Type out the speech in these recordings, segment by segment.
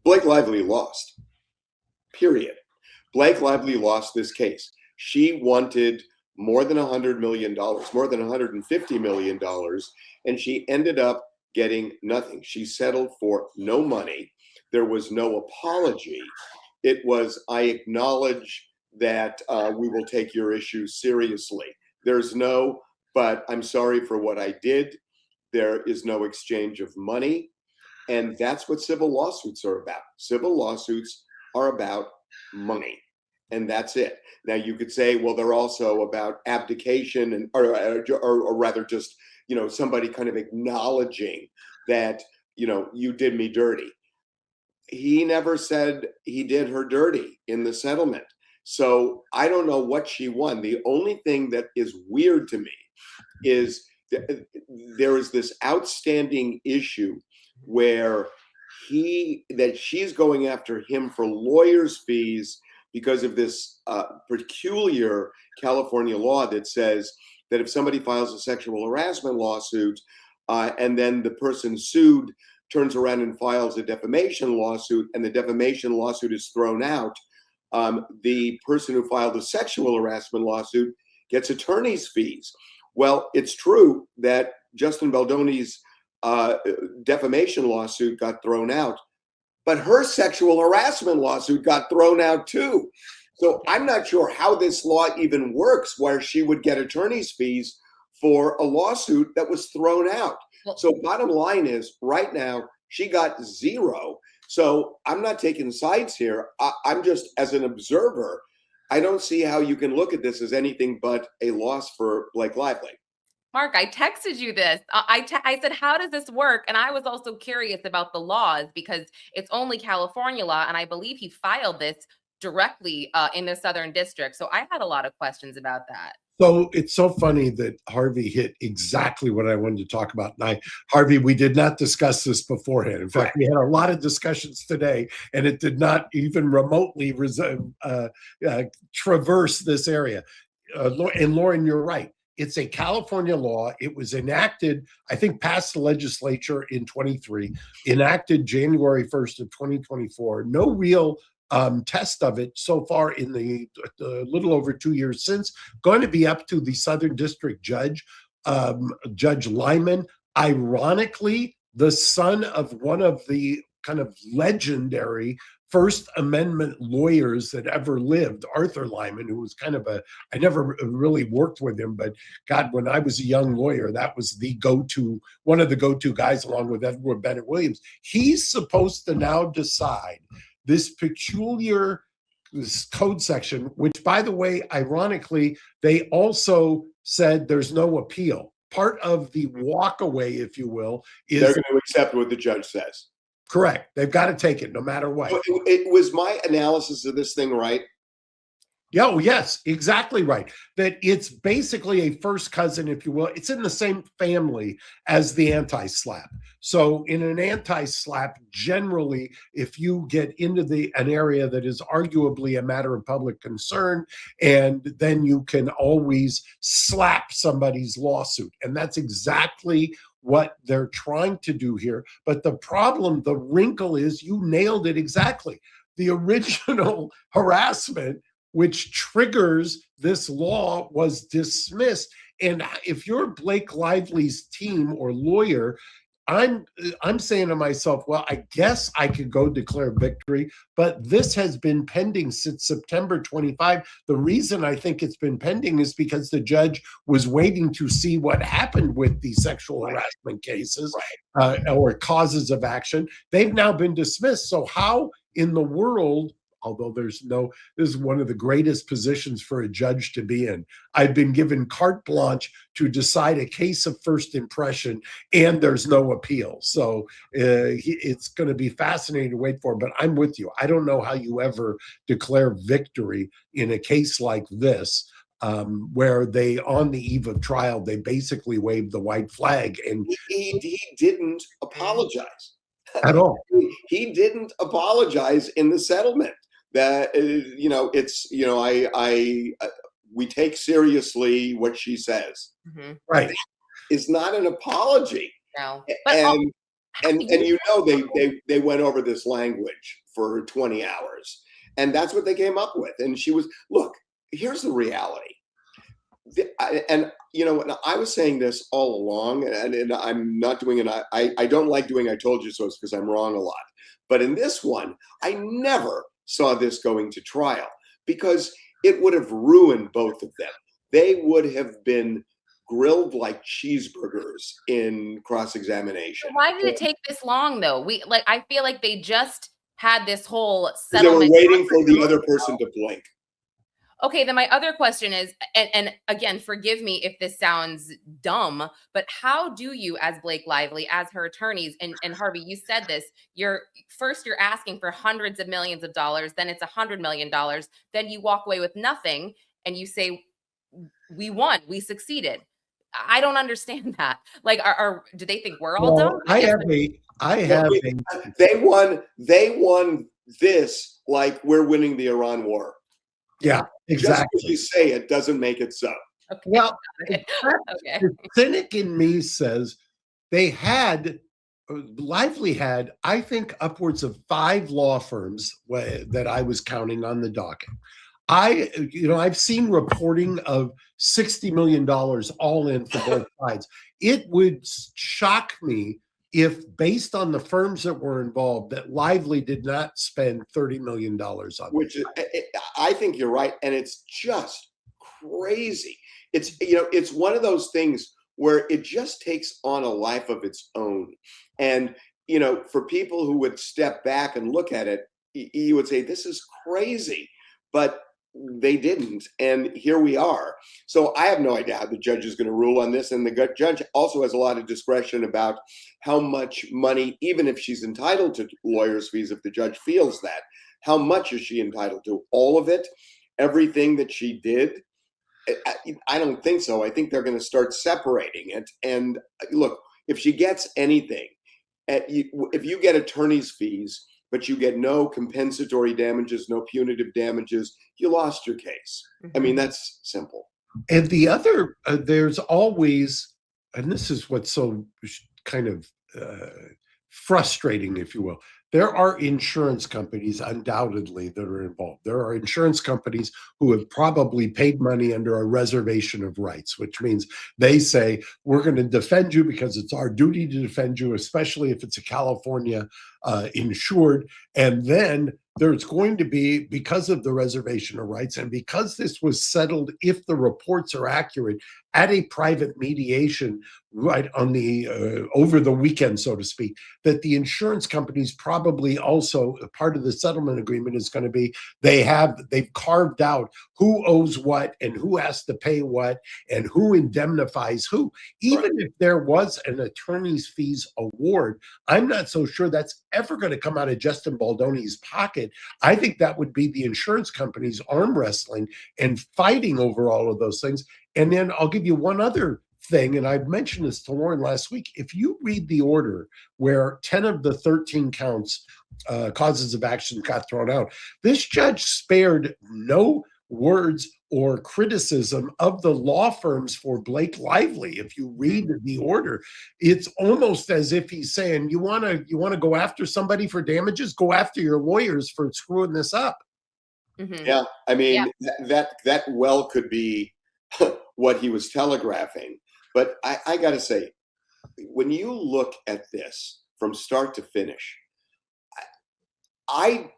Blake Lively lost, period. Blake Lively lost this case. She wanted more than $100 million, more than $150 million, and she ended up getting nothing. She settled for no money. There was no apology. It was, I acknowledge that we will take your issues seriously. There's no, but I'm sorry for what I did. There is no exchange of money. And that's what civil lawsuits are about. Civil lawsuits are about money. And that's it. Now you could say, well, they're also about abdication and, or rather just, somebody kind of acknowledging that, you did me dirty. He never said he did her dirty in the settlement. So I don't know what she won. The only thing that is weird to me is there is this outstanding issue where she's going after him for lawyers' fees because of this peculiar California law that says that if somebody files a sexual harassment lawsuit and then the person sued turns around and files a defamation lawsuit and the defamation lawsuit is thrown out, the person who filed the sexual harassment lawsuit gets attorney's fees. Well, it's true that Justin Baldoni's defamation lawsuit got thrown out, but her sexual harassment lawsuit got thrown out too. So I'm not sure how this law even works where she would get attorney's fees for a lawsuit that was thrown out. So bottom line is right now she got zero. So I'm not taking sides here. I'm just, as an observer, I don't see how you can look at this as anything but a loss for Blake Lively. Mark, I texted you this. I said, how does this work? And I was also curious about the laws because it's only California law. And I believe he filed this directly in the Southern District. So I had a lot of questions about that. So it's so funny that Harvey hit exactly what I wanted to talk about. And Harvey, we did not discuss this beforehand. In fact, we had a lot of discussions today, and it did not even remotely traverse this area. And Lauren, you're right. It's a California law. It was enacted, I think, passed the legislature in 23, enacted January 1st of 2024. No real test of it so far in the little over 2 years since. Going to be up to the Southern District Judge, Judge Lyman. Ironically, the son of one of the kind of legendary First Amendment lawyers that ever lived, Arthur Lyman, who was kind of I never really worked with him, but God, when I was a young lawyer, that was one of the go-to guys along with Edward Bennett Williams. He's supposed to now decide this peculiar code section, which, by the way, ironically, they also said there's no appeal. Part of the walkaway, if you will, is they're going to accept what the judge says. Correct. They've got to take it no matter what. It was my analysis of this thing, right? Oh, yes, exactly right. That it's basically a first cousin, if you will. It's in the same family as the anti-SLAPP. So in an anti-SLAPP, generally, if you get into an area that is arguably a matter of public concern, and then you can always slap somebody's lawsuit. And that's exactly what they're trying to do here. But the problem, the wrinkle is, you nailed it exactly. The original harassment, which triggers this law, was dismissed. And if you're Blake Lively's team or lawyer, I'm saying to myself, well, I guess I could go declare victory, but this has been pending since September 25. The reason I think it's been pending is because the judge was waiting to see what happened with the sexual harassment cases or causes of action. They've now been dismissed. So how in the world, although this is one of the greatest positions for a judge to be in. I've been given carte blanche to decide a case of first impression, and there's no appeal. So it's going to be fascinating to wait for, but I'm with you. I don't know how you ever declare victory in a case like this, where they, on the eve of trial, they basically waved the white flag. And he didn't apologize. At all. He didn't apologize in the settlement. That we take seriously what she says. Right. It's not an apology. No, but And they went over this language for 20 hours, and that's what they came up with. And she was, look, here's the reality. And I was saying this all along, and I'm not doing it. I don't like doing I told you so because I'm wrong a lot. But in this one, I never saw this going to trial because it would have ruined both of them. They would have been grilled like cheeseburgers in cross-examination. Why did it take this long though? I feel like they just had this whole They were settlement. waiting for the other person to blink. Okay, then my other question is, and again, forgive me if this sounds dumb, but how do you, as Blake Lively, as her attorneys, and Harvey, you said this, you're asking for hundreds of millions of dollars, then it's $100 million, then you walk away with nothing, and you say, we won, we succeeded. I don't understand that. Like, do they think we're all dumb? They won this like we're winning the Iran war. Yeah, exactly. Just because you say it doesn't make it so. Okay. Well, Okay. the cynic in me says Lively had, I think, upwards of 5 law firms that I was counting on the docket. I've seen reporting of $60 million all in for both sides. It would shock me if, based on the firms that were involved, that Lively did not spend $30 million on which I think you're right, and it's just crazy. It's one of those things where it just takes on a life of its own. And for people who would step back and look at it, you would say this is crazy, but they didn't, and here we are. So I have no idea how the judge is going to rule on this, and the judge also has a lot of discretion about how much money, even if she's entitled to lawyers' fees, if the judge feels that, how much is she entitled to? All of it? Everything that she did? I don't think so. I think they're going to start separating it. And look, if she gets anything, if you get attorney's fees, but you get no compensatory damages, no punitive damages, you lost your case. I mean, that's simple. And the other, there's always, and this is what's so kind of frustrating, if you will, there are insurance companies undoubtedly that are involved. There are insurance companies who have probably paid money under a reservation of rights, which means they say, we're going to defend you because it's our duty to defend you, especially if it's a California insured. And then there's going to be, because of the reservation of rights and because this was settled, if the reports are accurate, at a private mediation right on the over the weekend, so to speak, that the insurance companies probably also, part of the settlement agreement is going to be they've carved out who owes what and who has to pay what and who indemnifies who. Even if there was an attorney's fees award, I'm not so sure that's ever going to come out of Justin Baldoni's pocket. I think that would be the insurance companies arm wrestling and fighting over all of those things. And then I'll give you one other thing, and I mentioned this to Lauren last week. If you read the order where 10 of the 13 counts, causes of action got thrown out, this judge spared no words or criticism of the law firms for Blake Lively. If you read the order, it's almost as if he's saying, you want to go after somebody for damages, go after your lawyers for screwing this up. Mm-hmm. Yeah, I mean, that well could be what he was telegraphing. But I got to say, when you look at this from start to finish, I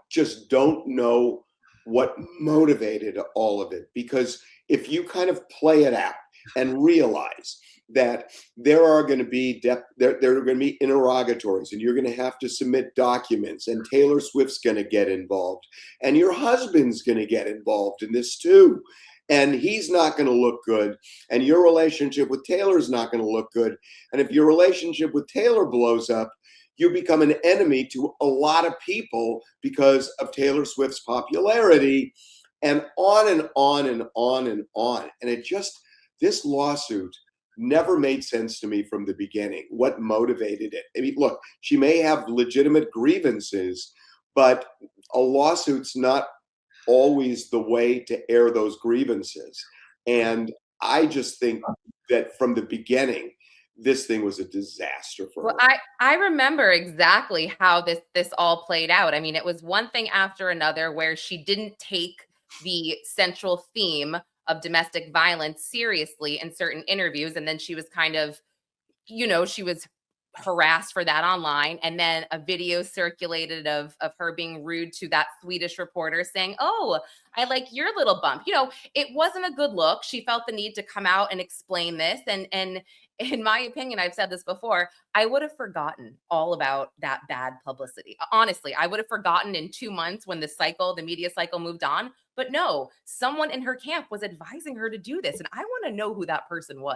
just don't know what motivated all of it. Because if you kind of play it out and realize that there are going to be there are going to be interrogatories, and you're going to have to submit documents, and Taylor Swift's going to get involved, and your husband's going to get involved in this too, and he's not going to look good, and your relationship with Taylor's not going to look good, and if your relationship with Taylor blows up, you become an enemy to a lot of people because of Taylor Swift's popularity, and on and on and on and on. And this lawsuit never made sense to me from the beginning. What motivated it? I mean, look, she may have legitimate grievances, but a lawsuit's not always the way to air those grievances. And I just think that from the beginning, this thing was a disaster for Well, her. I remember exactly how this all played out. I mean, it was one thing after another where she didn't take the central theme of domestic violence seriously in certain interviews, and then she was kind of, she was harassed for that online, and then a video circulated of her being rude to that Swedish reporter saying, "Oh, I like your little bump." It wasn't a good look. She felt the need to come out and explain this, and in my opinion, I've said this before, I would have forgotten all about that bad publicity. Honestly, I would have forgotten in 2 months when the media cycle moved on. But no, someone in her camp was advising her to do this, and I want to know who that person was.